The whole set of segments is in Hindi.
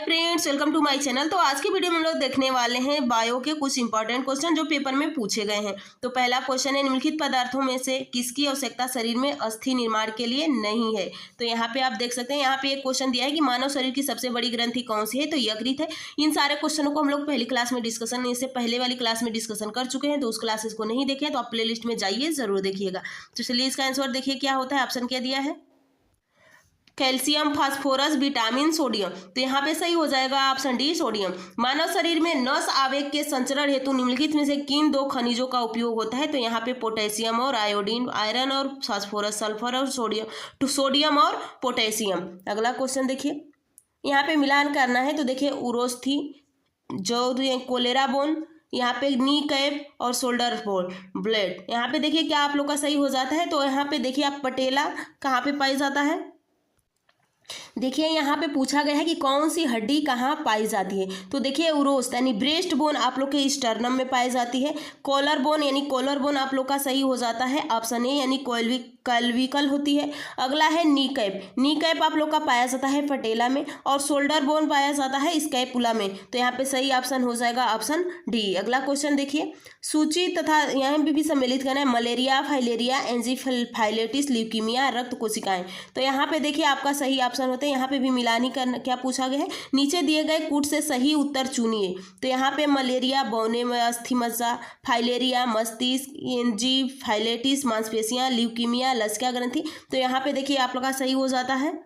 Friends, welcome to my channel. तो आज की वीडियो में हम लोग देखने वाले हैं बायो के कुछ इंपॉर्टेंट क्वेश्चन जो पेपर में पूछे गए हैं। तो पहला क्वेश्चन है, निम्नलिखित पदार्थों में से किसकी आवश्यकता शरीर में अस्थि निर्माण के लिए नहीं है। तो यहाँ पे आप देख सकते हैं, यहाँ पे एक क्वेश्चन दिया है कि मानव शरीर की सबसे बड़ी ग्रंथि कौन सी है। तो यकृत है। इन सारे क्वेश्चनों को हम लोग पहली क्लास में डिस्कशन, इससे पहले वाली क्लास में डिस्कशन कर चुके हैं। तो उस क्लासेस को नहीं देखे तो आप प्ले लिस्ट में जाइए, जरूर देखिएगा। तो चलिए इसका आंसर देखिए क्या होता है। ऑप्शन क्या दिया है, कैल्शियम, फास्फोरस, विटामिन, सोडियम। तो यहाँ पे सही हो जाएगा ऑप्शन डी, सोडियम। मानव शरीर में नस आवेग के संचरण हेतु निम्नलिखित में से किन दो खनिजों का उपयोग होता है। तो यहाँ पे पोटेशियम और आयोडीन, आयरन और फास्फोरस, सल्फर और सोडियम, तो सोडियम और पोटेशियम। अगला क्वेश्चन देखिए, यहाँ पे मिलान करना है। तो देखिए उरोस्थी, जो कोलेरा बोन, यहाँ पे नी कैप और शोल्डर ब्लेड। यहाँ पे देखिए क्या आप लोग का सही हो जाता है। तो यहाँ पे देखिए आप पटेला कहाँ पे पाई जाता है। देखिए यहाँ पे पूछा गया है कि कौन सी हड्डी कहाँ पाई जाती है। तो देखिए उरोस यानी ब्रेस्ट बोन आप लोग के स्टर्नम में पाई जाती है। कॉलर बोन यानी कॉलर बोन आप लोग का सही हो जाता है ऑप्शन ए यानी क्लविकल होती है। अगला है नी कैप, नी कैप आप लोग का पाया जाता है पटेला में। और शोल्डर बोन पाया जाता है स्कैपुला में। तो यहाँ पे सही ऑप्शन हो जाएगा ऑप्शन डी। अगला क्वेश्चन देखिए, सूची तथा यहाँ पे भी सम्मिलित करना है मलेरिया, फाइलेरिया, एंजीफाइलेटिस, ल्यूकीमिया, रक्त कोशिकाएं। तो यहाँ पे देखिए आपका सही ऑप्शन होता है, यहाँ पे भी मिलान ही करना। क्या पूछा गया है, नीचे दिए गए कूट से सही उत्तर चुनिए। तो यहाँ पे मलेरिया, बौने में अस्थि मज्जा, फाइलेरिया मस्तिष्क, एंजीफाइलेटिस मांसपेशियां, ल्यूकीमिया लसिका ग्रंथि। तो यहाँ पे देखिए आप लोग का सही हो जाता है।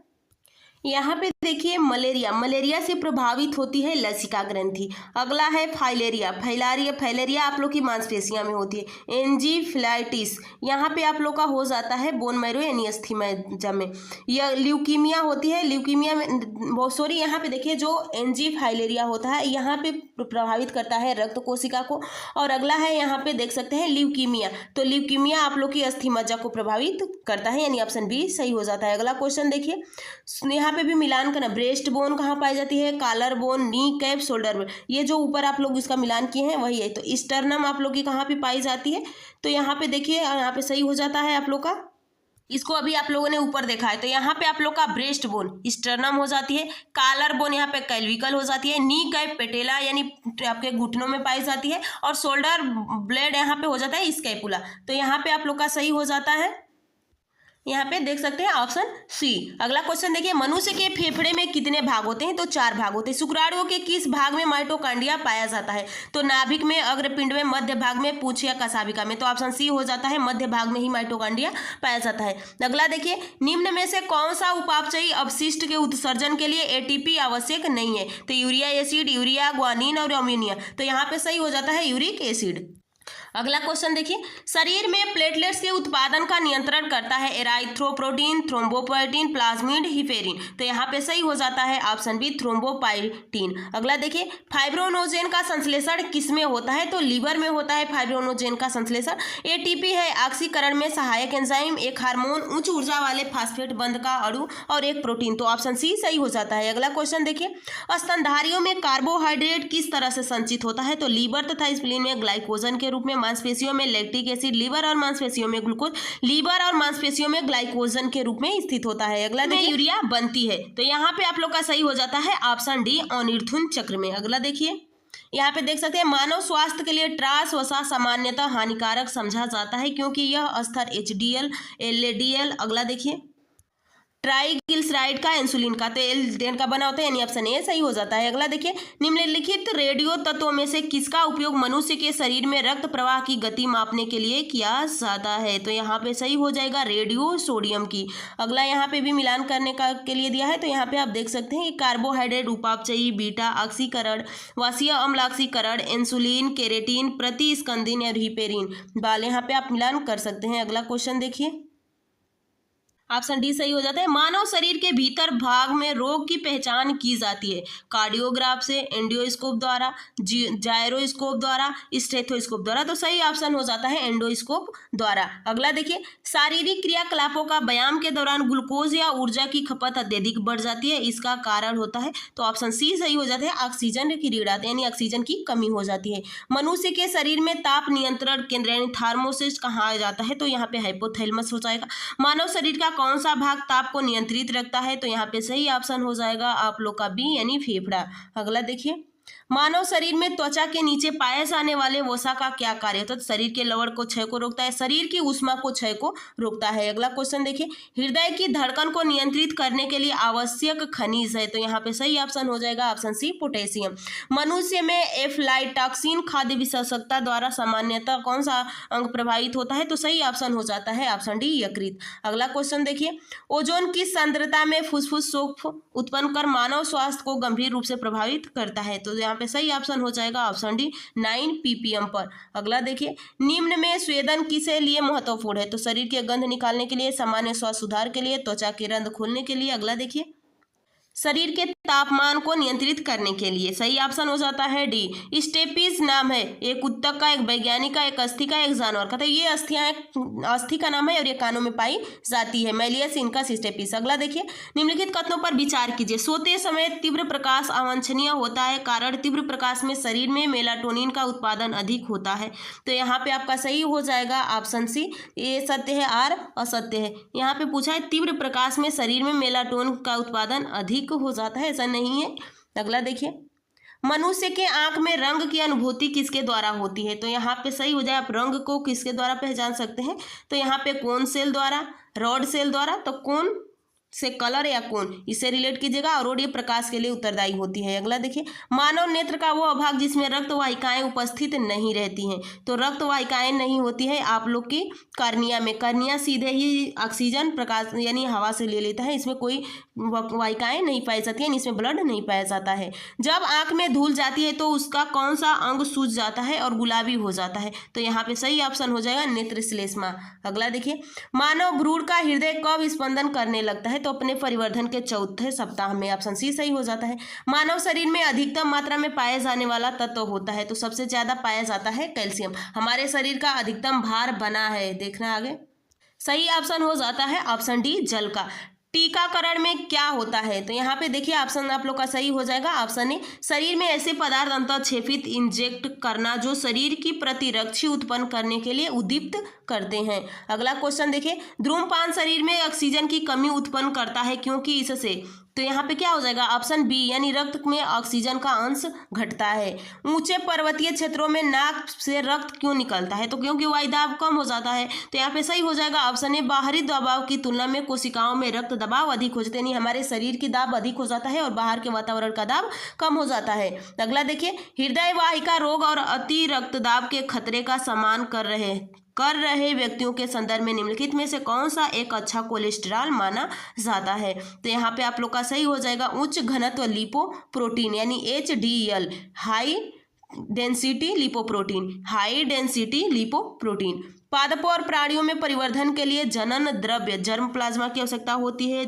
यहाँ पे देखिए मलेरिया, मलेरिया से प्रभावित होती है लसिका ग्रंथि। अगला है फाइलेरिया, फाइलेरिया आप लोग की मांसपेशियां में होती है। एंजीफाइलेटिस यहाँ पे आप लोग का हो जाता है बोन मैरो यानी अस्थि मज्जा में। यह ल्यूकीमिया होती है, ल्यूकीमिया में सॉरी यहाँ पे देखिए जो एंजीफाइलेरिया होता है यहाँ पे प्रभावित करता है रक्त कोशिका को। और अगला है यहाँ पे देख सकते हैं ल्यूकीमिया, तो ल्यूकीमिया आप लोग की अस्थि मज्जा को प्रभावित करता है यानी ऑप्शन बी सही हो जाता है। अगला क्वेश्चन देखिए, यहाँ पे भी मिलान करना, ब्रेस्ट बोन कहाँ पाई जाती है, collarbone, kneecap, shoulder bone. ये जो ऊपर आप लोग इसका मिलान किए हैं वही है। तो स्टर्नम आप लोग की कहाँ पे पाई जाती है। तो यहाँ पे देखिए यहाँ पे सही हो जाता है आप लोग का। इसको अभी आप लोगों ने ऊपर देखा है। तो यहाँ पे आप लोग का ब्रेस्ट बोन स्टर्नम हो जाती है, कॉलर बोन यहाँ पे कैल्विकल हो जाती है, नी कैप पेटेला यानी आपके घुटनों में पाई जाती है, और शोल्डर ब्लेड यहाँ पे हो जाता है स्कैपुला। तो यहाँ पे आप लोग का सही हो जाता है, यहाँ पे देख सकते हैं ऑप्शन सी। अगला क्वेश्चन देखिए, मनुष्य के फेफड़े में कितने भाग होते हैं। तो 4 भाग होते हैं। शुक्राणुओं के किस भाग में माइटोकॉन्ड्रिया पाया जाता है। तो नाभिक में, अग्रपिंड में, मध्य भाग में, पूंछ या कशाभिका में। तो ऑप्शन सी हो जाता है, मध्य भाग में ही माइटोकॉन्ड्रिया पाया जाता है। अगला देखिए, निम्न में से कौन सा उपापचयी अपशिष्ट के उत्सर्जन के लिए एटीपी आवश्यक नहीं है। तो यूरिया एसिड, यूरिया, ग्वानिन और अमोनिया। तो यहाँ पे सही हो जाता है यूरिक एसिड। अगला क्वेश्चन देखिए, शरीर में प्लेटलेट्स के उत्पादन का नियंत्रण करता है एराइथ्रोपोइटिन, थ्रोम्बोपोइटिन, प्लाज्मिड, हिपेरिन। तो यहाँ पे सही हो जाता है ऑप्शन बी, थ्रोम्बोपोइटिन। अगला देखिए, फाइब्रोनोजेन का संश्लेषण किसमें होता है। तो लीवर में होता है फाइब्रोनोजेन का संश्लेषण। एटीपी है ऑक्सीकरण में सहायक एंजाइम, एक हार्मोन, उच्च ऊर्जा वाले फास्फेट बंध का अणु, और एक प्रोटीन। तो ऑप्शन सी सही हो जाता है। अगला क्वेश्चन देखिए, स्तनधारियों में कार्बोहाइड्रेट किस तरह से संचित होता है। तो लीवर तथा स्प्लीन में ग्लाइकोजन के रूप में, मांसपेशियों में लैक्टिक एसिड, लीवर और मांसपेशियों में ग्लूकोज, लीवर और मांसपेशियों में ग्लाइकोजन के रूप में स्थित होता है। अगला देखिए, यूरिया बनती है। तो यहाँ पे आप लोग का सही हो जाता है ऑप्शन डी, अनिर्धुन चक्र में। अगला देखिए, यहाँ पे देख सकते हैं, मानव स्वास्थ्य के लिए ट्रांस वसा सामान्यतः हानिकारक समझा जाता है क्योंकि यह स्तर एचडीएल, एलएडीएल। अगला देखिए, ट्राइग्लिसराइड का, इंसुलिन का, तो एल का बना होता है यानी ऑप्शन ए सही हो जाता है। अगला देखिए, निम्नलिखित रेडियो तत्वों में से किसका उपयोग मनुष्य के शरीर में रक्त प्रवाह की गति मापने के लिए किया जाता है। तो यहाँ पे सही हो जाएगा रेडियो सोडियम की। अगला यहाँ पे भी मिलान करने का के लिए दिया है। तो यहाँ पे आप देख सकते हैं कि कार्बोहाइड्रेट, उपापचयी, बीटा ऑक्सीकरण, वासीय अम्ल ऑक्सीकरण, इंसुलिन, केरेटिन, प्रतिस्कंदन और हिपेरिन वाले यहाँ पे आप मिलान कर सकते हैं। अगला क्वेश्चन देखिए, ऑप्शन डी सही हो जाता है। मानव शरीर के भीतर भाग में रोग की पहचान की जाती है कार्डियोग्राफ से, एंडोस्कोप द्वारा, जायरोस्कोप द्वारा, स्टेथोस्कोप द्वारा। तो सही ऑप्शन हो जाता है एंडोस्कोप द्वारा। अगला देखिए, शारीरिक क्रियाकलापों का व्यायाम के दौरान ग्लूकोज या ऊर्जा की खपत अत्यधिक बढ़ जाती है, इसका कारण होता है। तो ऑप्शन सी सही हो जाता है, ऑक्सीजन की ऋण यानी ऑक्सीजन की कमी हो जाती है। मनुष्य के शरीर में ताप नियंत्रण केंद्र यानी थार्मोसिस्ट कहाँ आ जाता है। तो यहाँ पे हाइपोथैलेमस हो जाएगा। मानव शरीर का कौन सा भाग ताप को नियंत्रित रखता है? तो यहाँ पे सही ऑप्शन हो जाएगा आप लोग का बी यानी फेफड़ा। अगला देखिए, मानव शरीर में त्वचा के नीचे पाए जाने वाले वसा का क्या कार्य होता है? तो शरीर के लवण को क्षय को रोकता है, शरीर की ऊष्मा को क्षय को रोकता है। अगला क्वेश्चन देखिए, हृदय की धड़कन को नियंत्रित करने के लिए आवश्यक खनिज है? तो यहाँ पे सही ऑप्शन हो जाएगा ऑप्शन सी पोटेशियम। मनुष्य में एफ्लाटॉक्सिन खाद्य विशेषज्ञता द्वारा सामान्यतः कौन सा अंग प्रभावित होता है? तो सही ऑप्शन हो जाता है ऑप्शन डी यकृत। अगला क्वेश्चन देखिए, ओजोन की सांद्रता में फुसफुस शोफ उत्पन्न कर मानव स्वास्थ्य को गंभीर रूप से प्रभावित करता है? तो यहाँ पे सही ऑप्शन हो जाएगा ऑप्शन डी 9 ppm पर। अगला देखिए, निम्न में स्वेदन किसे लिए महत्वपूर्ण है? तो शरीर के गंध निकालने के लिए, सामान्य स्वास्थ्य सुधार के लिए, त्वचा के रंध्र खोलने के लिए। अगला देखिए, शरीर के तापमान को नियंत्रित करने के लिए। सही ऑप्शन हो जाता है डी। स्टेपीज नाम है एक उत्तक का, एक वैज्ञानिक का, एक अस्थि का, एक जानवर का। तो ये अस्थि का नाम है और ये कानों में पाई जाती है, मैलियस इनकस स्टेपीज। अगला देखिए, निम्नलिखित कथनों पर विचार कीजिए। सोते समय तीव्र प्रकाश अवांछनीय होता है, कारण तीव्र प्रकाश में शरीर में मेलाटोनिन का उत्पादन अधिक होता है। तो यहाँ पे आपका सही हो जाएगा ऑप्शन सी, ये सत्य है और असत्य है। यहाँ पे पूछा है तीव्र प्रकाश में शरीर में मेलाटोनिन का उत्पादन अधिक हो जाता है, ऐसा नहीं है। अगला देखिए, मनुष्य के आंख में रंग की अनुभूति किसके द्वारा होती है? तो यहाँ पे सही हो जाए, आप रंग को किसके द्वारा पहचान सकते हैं? तो यहाँ पे कोन सेल द्वारा, रॉड सेल द्वारा। तो कोन से कलर या कोन, इससे रिलेट कीजिएगा। और ये प्रकाश के लिए उत्तरदायी होती है। अगला देखिए, मानव नेत्र का वो भाग जिसमें रक्त वाहिकाएं उपस्थित नहीं रहती हैं। तो रक्त वाहिकाएं नहीं होती है आप लोग की कर्निया में। कर्निया सीधे ही ऑक्सीजन प्रकाश यानी हवा से ले लेता है, इसमें कोई वाहिकाएं नहीं पाई जाती हैं, इसमें ब्लड नहीं पाया जाता है। जब आंख में धूल जाती है तो उसका कौन सा अंग सूज जाता है और गुलाबी हो जाता है? तो यहाँ पे सही ऑप्शन हो जाएगा नेत्र श्लेष्मा। अगला देखिए, मानव भ्रूण का हृदय कब स्पंदन करने लगता है? तो अपने परिवर्धन के चौथे सप्ताह में। ऑप्शन सी सही हो जाता है। मानव शरीर में अधिकतम मात्रा में पाए जाने वाला तत्व होता है? तो सबसे ज्यादा पाया जाता है कैल्शियम। हमारे शरीर का अधिकतम भार बना है, देखना आगे। सही ऑप्शन हो जाता है ऑप्शन डी जल का। टीकाकरण में क्या होता है? तो यहाँ पे देखिए ऑप्शन आप लोग का सही हो जाएगा ऑप्शन ए, शरीर में ऐसे पदार्थ अंतःक्षेपित इंजेक्ट करना जो शरीर की प्रतिरक्षी उत्पन्न करने के लिए उद्दीप्त करते हैं। अगला क्वेश्चन देखिए, धूम्रपान शरीर में ऑक्सीजन की कमी उत्पन्न करता है क्योंकि इससे। तो यहाँ पे क्या हो जाएगा ऑप्शन बी यानी रक्त में ऑक्सीजन का अंश घटता है। ऊंचे पर्वतीय क्षेत्रों में नाक से रक्त क्यों निकलता है? तो क्योंकि वायुदाब कम हो जाता है। तो यहाँ पे सही हो जाएगा ऑप्शन ए, बाहरी दबाव की तुलना में कोशिकाओं में रक्त दबाव अधिक हो जाता है, यानी हमारे शरीर की दाब अधिक हो जाता है और बाहर के वातावरण का दाब कम हो जाता है। अगला देखिए, हृदय वाहिका रोग और अति रक्तदाब के खतरे का सामना कर रहे व्यक्तियों के संदर्भ में निम्नलिखित में से कौन सा एक अच्छा कोलेस्ट्रॉल माना जाता है? तो यहाँ पे आप लोग का सही हो जाएगा उच्च घनत्व लिपोप्रोटीन यानी HDL, हाई डेंसिटी लिपोप्रोटीन। पादपों और प्राणियों में परिवर्धन के लिए जनन द्रव्य जर्म प्लाज्मा की आवश्यकता होती है।